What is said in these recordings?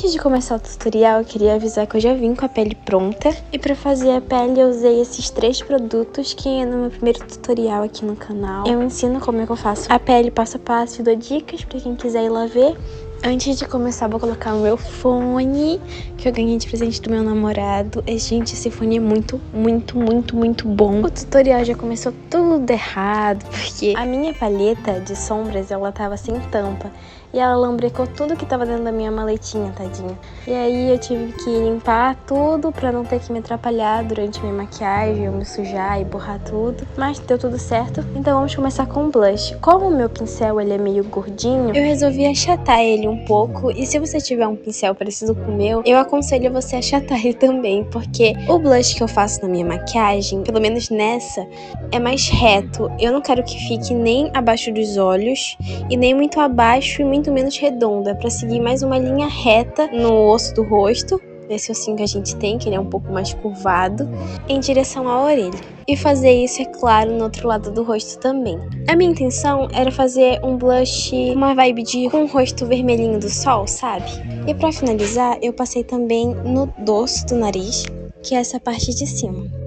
Antes de começar o tutorial, eu queria avisar que eu já vim com a pele pronta. E pra fazer a pele eu usei esses 3 produtos que no meu primeiro tutorial aqui no canal eu ensino como é que eu faço a pele passo a passo e dou dicas pra quem quiser ir lá ver. Antes de começar, vou colocar o meu fone, que eu ganhei de presente do meu namorado. E, gente, esse fone é muito bom. O tutorial já começou tudo errado, porque a minha paleta de sombras, ela tava sem tampa. E ela lambrecou tudo que tava dentro da minha maletinha, tadinha. E aí eu tive que limpar tudo pra não ter que me atrapalhar durante a minha maquiagem, eu me sujar e borrar tudo. Mas deu tudo certo. Então vamos começar com o blush. Como o meu pincel ele é meio gordinho, eu resolvi achatar ele um pouco. E se você tiver um pincel parecido com o meu, eu aconselho você achatar ele também. Porque o blush que eu faço na minha maquiagem, pelo menos nessa, é mais reto. Eu não quero que fique nem abaixo dos olhos e nem muito abaixo e muito menos redonda, para seguir mais uma linha reta no osso do rosto, nesse ossinho que a gente tem, que ele é um pouco mais curvado, em direção à orelha. E fazer isso, é claro, no outro lado do rosto também. A minha intenção era fazer um blush, uma vibe de com o rosto vermelhinho do sol, sabe? E para finalizar, eu passei também no dorso do nariz, que é essa parte de cima.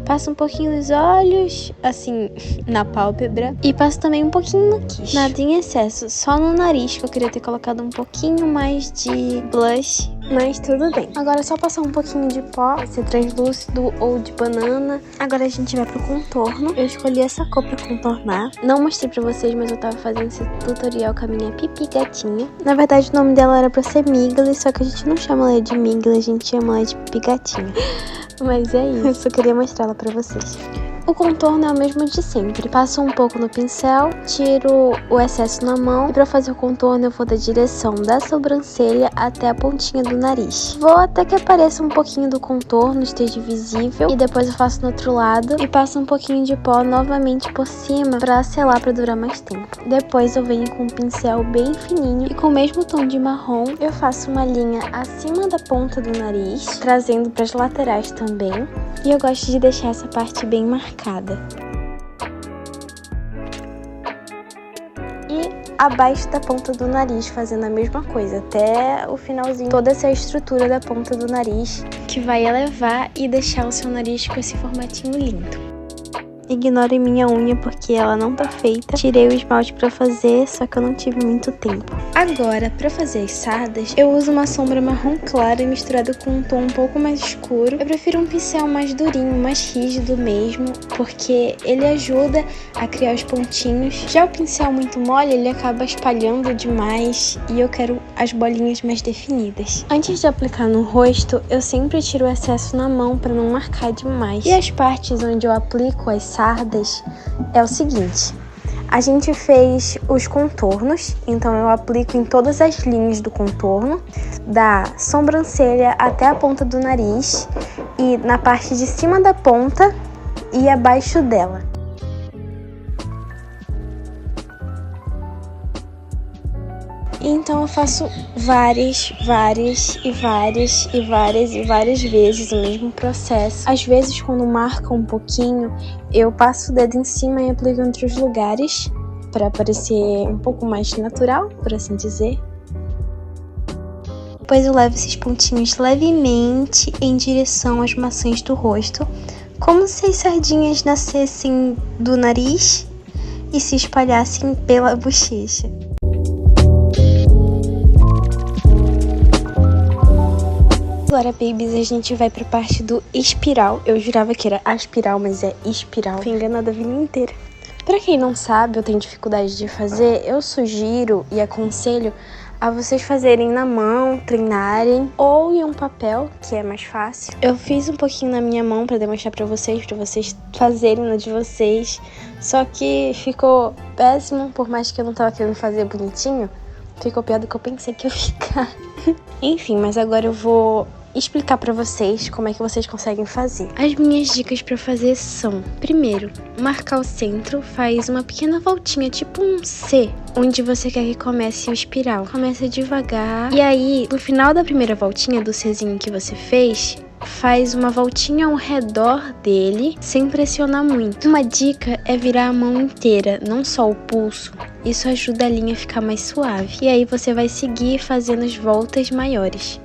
Passo um pouquinho nos olhos, assim, na pálpebra. E passo também um pouquinho no queixo. Nada em excesso, só no nariz, que eu queria ter colocado um pouquinho mais de blush. Mas tudo bem. Agora é só passar um pouquinho de pó, pode ser translúcido ou de banana. Agora a gente vai pro contorno. Eu escolhi essa cor pra contornar. Não mostrei pra vocês, mas eu tava fazendo esse tutorial com a minha Pipi gatinha. Na verdade o nome dela era pra ser Migli, só que a gente não chama ela de Migli, a gente chama ela de Pipi gatinha. Mas é isso, eu só queria mostrar ela pra vocês. O contorno é o mesmo de sempre. Passo um pouco no pincel, tiro o excesso na mão. E pra fazer o contorno eu vou da direção da sobrancelha até a pontinha do nariz. Vou até que apareça um pouquinho do contorno, esteja visível. E depois eu faço no outro lado e passo um pouquinho de pó novamente por cima pra selar, pra durar mais tempo. Depois eu venho com um pincel bem fininho e com o mesmo tom de marrom eu faço uma linha acima da ponta do nariz, trazendo pras laterais também. E eu gosto de deixar essa parte bem marcada. E abaixo da ponta do nariz, fazendo a mesma coisa, até o finalzinho. Toda essa estrutura da ponta do nariz, que vai elevar e deixar o seu nariz com esse formatinho lindo. Ignorem minha unha porque ela não tá feita. Tirei o esmalte pra fazer, só que eu não tive muito tempo. Agora, pra fazer as sardas, eu uso uma sombra marrom clara misturada com um tom um pouco mais escuro. Eu prefiro um pincel mais durinho, mais rígido mesmo, porque ele ajuda a criar os pontinhos. Já o pincel muito mole, ele acaba espalhando demais e eu quero as bolinhas mais definidas. Antes de aplicar no rosto, eu sempre tiro o excesso na mão pra não marcar demais. E as partes onde eu aplico as sardas é o seguinte: a gente fez os contornos, então eu aplico em todas as linhas do contorno, da sobrancelha até a ponta do nariz e na parte de cima da ponta e abaixo dela. Então eu faço várias vezes o mesmo processo. Às vezes, quando marca um pouquinho, eu passo o dedo em cima e aplico em outros lugares para parecer um pouco mais natural, por assim dizer. Depois eu levo esses pontinhos levemente em direção às maçãs do rosto, como se as sardinhas nascessem do nariz e se espalhassem pela bochecha. Agora, babies, a gente vai pra parte do espiral. Eu jurava que era aspiral, mas é espiral. Fui enganada a vida inteira. Pra quem não sabe ou tem dificuldade de fazer, eu sugiro e aconselho a vocês fazerem na mão, treinarem, ou em um papel, que é mais fácil. Eu fiz um pouquinho na minha mão pra demonstrar pra vocês fazerem na de vocês. Só que ficou péssimo, por mais que eu não tava querendo fazer bonitinho. Ficou pior do que eu pensei que ia ficar. Enfim, mas agora eu vou explicar pra vocês como é que vocês conseguem fazer. As minhas dicas pra fazer são: primeiro, marcar o centro, faz uma pequena voltinha, tipo um C, onde você quer que comece o espiral. Começa devagar, e aí, no final da primeira voltinha do Czinho que você fez, faz uma voltinha ao redor dele, sem pressionar muito. Uma dica é virar a mão inteira, não só o pulso. Isso ajuda a linha a ficar mais suave. E aí você vai seguir fazendo as voltas maiores.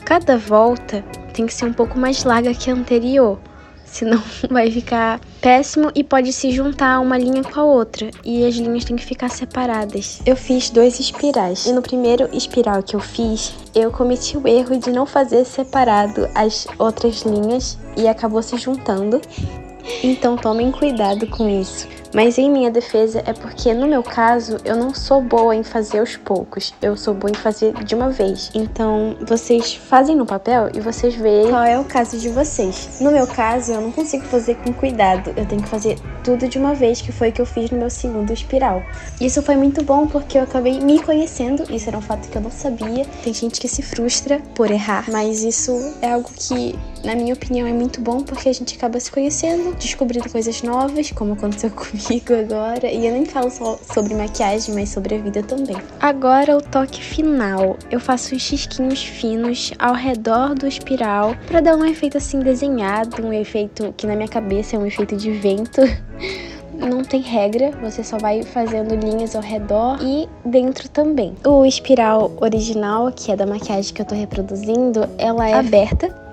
Cada volta tem que ser um pouco mais larga que a anterior, senão vai ficar péssimo e pode se juntar uma linha com a outra, e as linhas têm que ficar separadas. Eu fiz 2 espirais, e no primeiro espiral que eu fiz, eu cometi o erro de não fazer separado as outras linhas e acabou se juntando. Então tomem cuidado com isso. Mas em minha defesa é porque no meu caso eu não sou boa em fazer aos poucos, eu sou boa em fazer de uma vez. Então vocês fazem no papel e vocês veem qual é o caso de vocês. No meu caso eu não consigo fazer com cuidado, eu tenho que fazer tudo de uma vez, que foi o que eu fiz no meu segundo espiral. Isso foi muito bom porque eu acabei me conhecendo, isso era um fato que eu não sabia. Tem gente que se frustra por errar, mas isso é algo que, na minha opinião, é muito bom porque a gente acaba se conhecendo, descobrindo coisas novas, como aconteceu comigo agora. E eu nem falo só sobre maquiagem, mas sobre a vida também. Agora o toque final. Eu faço uns risquinhos finos ao redor do espiral pra dar um efeito assim desenhado, um efeito que na minha cabeça é um efeito de vento. Não tem regra, você só vai fazendo linhas ao redor e dentro também. O espiral original, que é da maquiagem que eu tô reproduzindo, ela é aberta,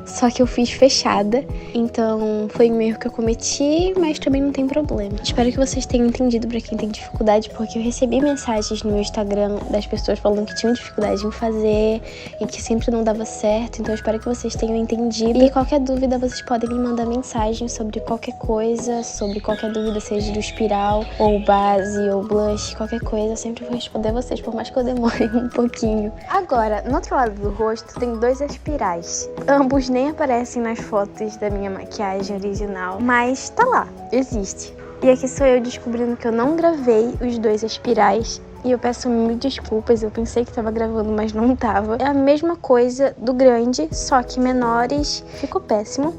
só que eu fiz fechada, então foi um erro que eu cometi, mas também não tem problema. Espero que vocês tenham entendido, pra quem tem dificuldade, porque eu recebi mensagens no meu Instagram das pessoas falando que tinham dificuldade em fazer e que sempre não dava certo, então eu espero que vocês tenham entendido. E qualquer dúvida, vocês podem me mandar mensagem sobre qualquer coisa, seja do espiral, ou base, ou blush, qualquer coisa, eu sempre vou responder vocês, por mais que eu demore um pouquinho. Agora, no outro lado do rosto, tem 2 espirais. Ambos nem aparecem nas fotos da minha maquiagem original, mas tá lá, existe. E aqui sou eu descobrindo que eu não gravei os 2 espirais. E eu peço mil desculpas, eu pensei que tava gravando, mas não tava. É a mesma coisa do grande, só que menores. Ficou péssimo.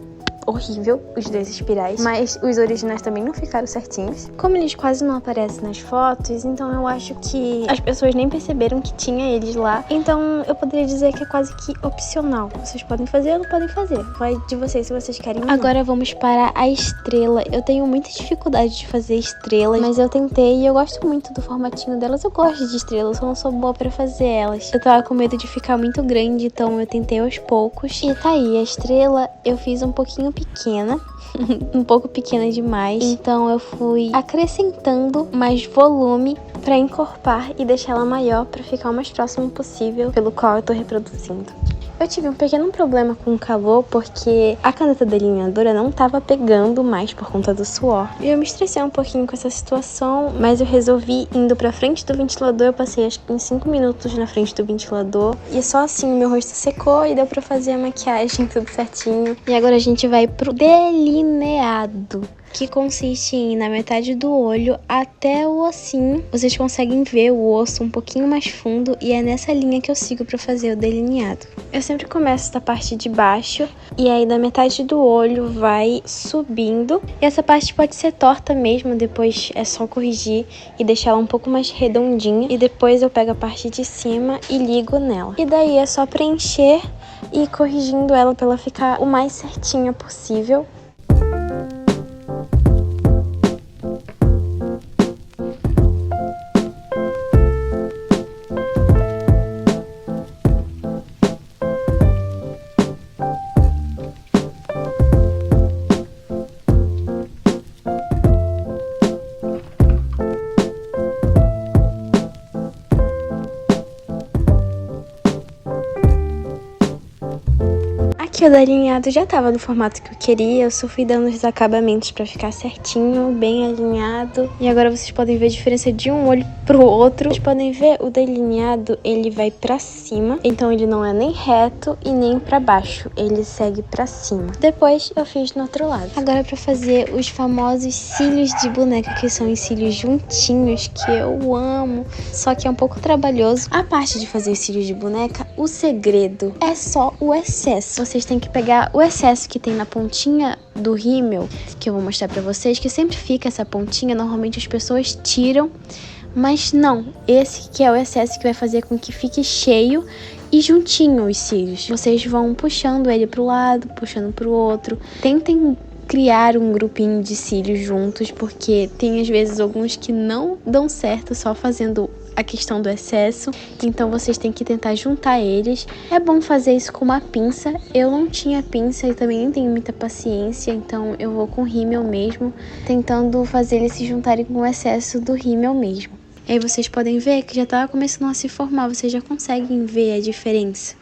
Horrível, os 2 espirais, mas os originais também não ficaram certinhos. Como eles quase não aparecem nas fotos, então eu acho que as pessoas nem perceberam que tinha eles lá. Então eu poderia dizer que é quase que opcional. Vocês podem fazer ou não podem fazer. Vai de vocês se vocês querem ou não. Agora vamos para a estrela. Eu tenho muita dificuldade de fazer estrelas, mas eu tentei e eu gosto muito do formatinho delas. Eu gosto de estrelas, eu não sou boa pra fazer elas. Eu tava com medo de ficar muito grande, então eu tentei aos poucos. E tá aí, a estrela eu fiz um pouquinho pequena, um pouco pequena demais, então eu fui acrescentando mais volume para encorpar e deixar ela maior para ficar o mais próximo possível pelo qual eu tô reproduzindo. Eu tive um pequeno problema com o calor porque a caneta delineadora não tava pegando mais por conta do suor. E eu me estressei um pouquinho com essa situação, mas eu resolvi indo pra frente do ventilador. Eu passei acho que em 5 minutos na frente do ventilador e só assim meu rosto secou e deu pra fazer a maquiagem tudo certinho. E agora a gente vai pro delineado, que consiste em ir na metade do olho até o ossinho. Vocês conseguem ver o osso um pouquinho mais fundo e é nessa linha que eu sigo para fazer o delineado. Eu sempre começo da parte de baixo e aí da metade do olho vai subindo. E essa parte pode ser torta mesmo, depois é só corrigir e deixar ela um pouco mais redondinha. E depois eu pego a parte de cima e ligo nela. E daí é só preencher e ir corrigindo ela para ela ficar o mais certinha possível. Aqui o delineado já tava no formato que eu queria, eu só fui dando os acabamentos pra ficar certinho, bem alinhado. E agora vocês podem ver a diferença de um olho pro outro. Vocês podem ver o delineado, ele vai pra cima, então ele não é nem reto e nem pra baixo, ele segue pra cima. Depois eu fiz no outro lado. Agora pra fazer os famosos cílios de boneca, que são os cílios juntinhos, que eu amo, só que é um pouco trabalhoso. A parte de fazer os cílios de boneca, o segredo é só o excesso. Vocês têm que pegar o excesso que tem na pontinha do rímel, que eu vou mostrar pra vocês, que sempre fica essa pontinha, normalmente as pessoas tiram, mas não, esse que é o excesso que vai fazer com que fique cheio e juntinho os cílios. Vocês vão puxando ele pro lado, puxando pro outro. Tentem criar um grupinho de cílios juntos, porque tem às vezes alguns que não dão certo só fazendo a questão do excesso, então vocês têm que tentar juntar eles. É bom fazer isso com uma pinça. Eu não tinha pinça e também nem tenho muita paciência, então eu vou com rímel mesmo, tentando fazer eles se juntarem com o excesso do rímel mesmo. E aí vocês podem ver que já tá começando a se formar, vocês já conseguem ver a diferença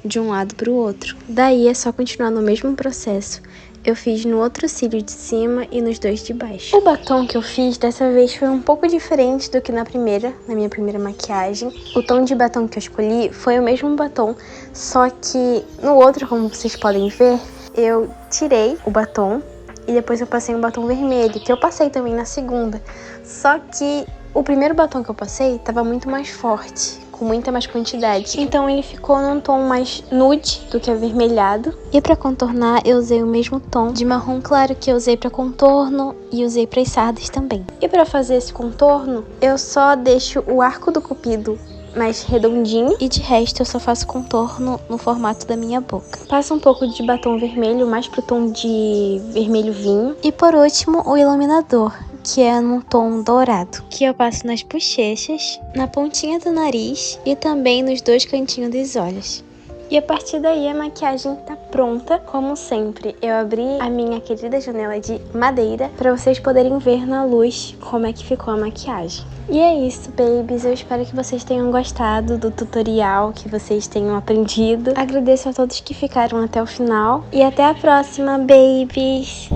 de um lado para o outro. Daí é só continuar no mesmo processo. Eu fiz no outro cílio de cima e nos dois de baixo. O batom que eu fiz dessa vez foi um pouco diferente do que na minha primeira maquiagem. O tom de batom que eu escolhi foi o mesmo batom, só que no outro, como vocês podem ver, eu tirei o batom e depois eu passei um batom vermelho, que eu passei também na segunda. Só que o primeiro batom que eu passei estava muito mais forte, com muita mais quantidade. Então ele ficou num tom mais nude do que avermelhado. E para contornar eu usei o mesmo tom de marrom claro que eu usei para contorno e usei para as sardas também. E para fazer esse contorno eu só deixo o arco do cupido mais redondinho e de resto eu só faço contorno no formato da minha boca. Passo um pouco de batom vermelho, mais pro tom de vermelho vinho. E por último o iluminador, que é num tom dourado, que eu passo nas bochechas, na pontinha do nariz e também nos dois cantinhos dos olhos. E a partir daí a maquiagem tá pronta. Como sempre, eu abri a minha querida janela de madeira para vocês poderem ver na luz como é que ficou a maquiagem. E é isso, babies. Eu espero que vocês tenham gostado do tutorial, que vocês tenham aprendido. Agradeço a todos que ficaram até o final. E até a próxima, babies!